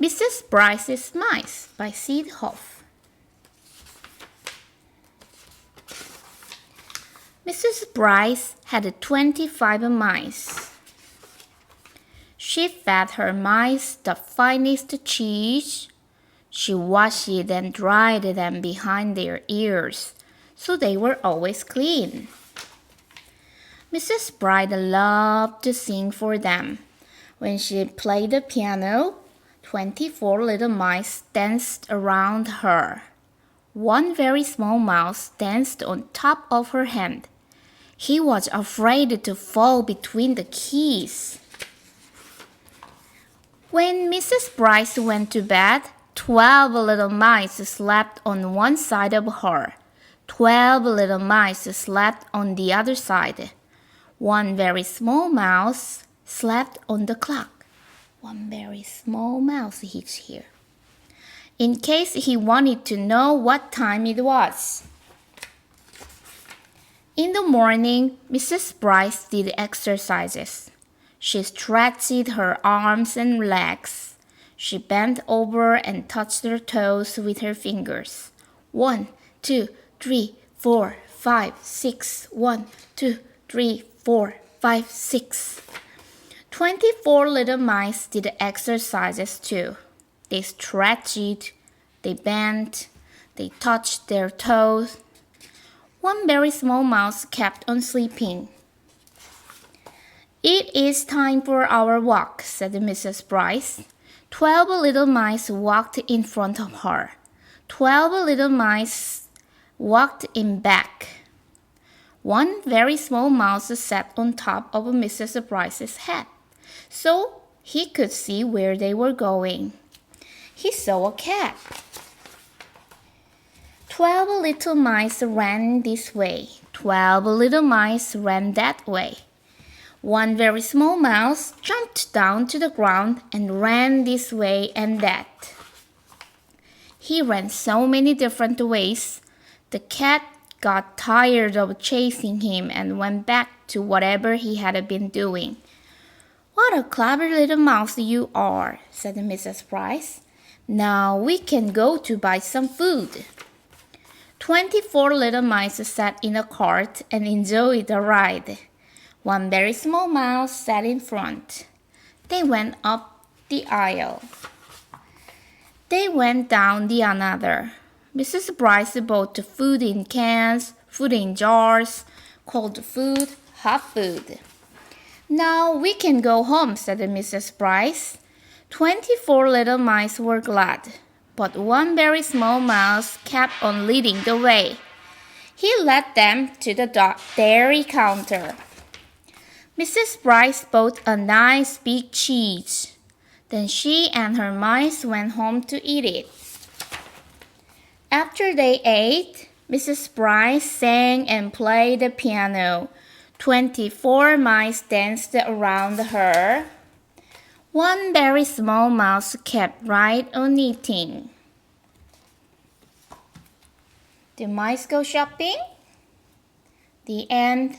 Mrs. Brice's Mice by Syd Hoff. Mrs. Brice had 25 mice. She fed her mice the finest cheese. She washed and dried them behind their ears, so they were always clean. Mrs. Brice loved to sing for them. When she played the piano, 24 little mice danced around her. One very small mouse danced on top of her hand. He was afraid to fall between the keys. When Mrs. Brice went to bed, 12 little mice slept on one side of her. 12 little mice slept on the other side. One very small mouse slept on the clock. One very small mouse is here, in case he wanted to know what time it was. In the morning, Mrs. Brice did exercises. She stretched her arms and legs. She bent over and touched her toes with her fingers. 1, 2, 3, 4, 5, 6. 1, 2, 3, 4, 5, 6. 24 little mice did exercises too. They stretched, they bent, they touched their toes. One very small mouse kept on sleeping. "It is time for our walk," said Mrs. Brice. 12 little mice walked in front of her. 12 little mice walked in back. One very small mouse sat on top of Mrs. Brice's head, so he could see where they were going. He saw a cat. 12 little mice ran this way. 12 little mice ran that way. One very small mouse jumped down to the ground and ran this way and that. He ran so many different ways. The cat got tired of chasing him and went back to whatever he had been doing. "What a clever little mouse you are," said Mrs. Brice. "Now we can go to buy some food." 24 little mice sat in a cart and enjoyed the ride. One very small mouse sat in front. They went up the aisle. They went down the another. Mrs. Brice bought food in cans, food in jars, cold food, hot food. "Now we can go home," said Mrs. Brice. 24 little mice were glad, but one very small mouse kept on leading the way. He led them to the dairy counter. Mrs. Brice bought a nice big cheese. Then she and her mice went home to eat it. After they ate, Mrs. Brice sang and played the piano. 24 mice danced around her. One very small mouse kept right on eating. Do mice go shopping? The end.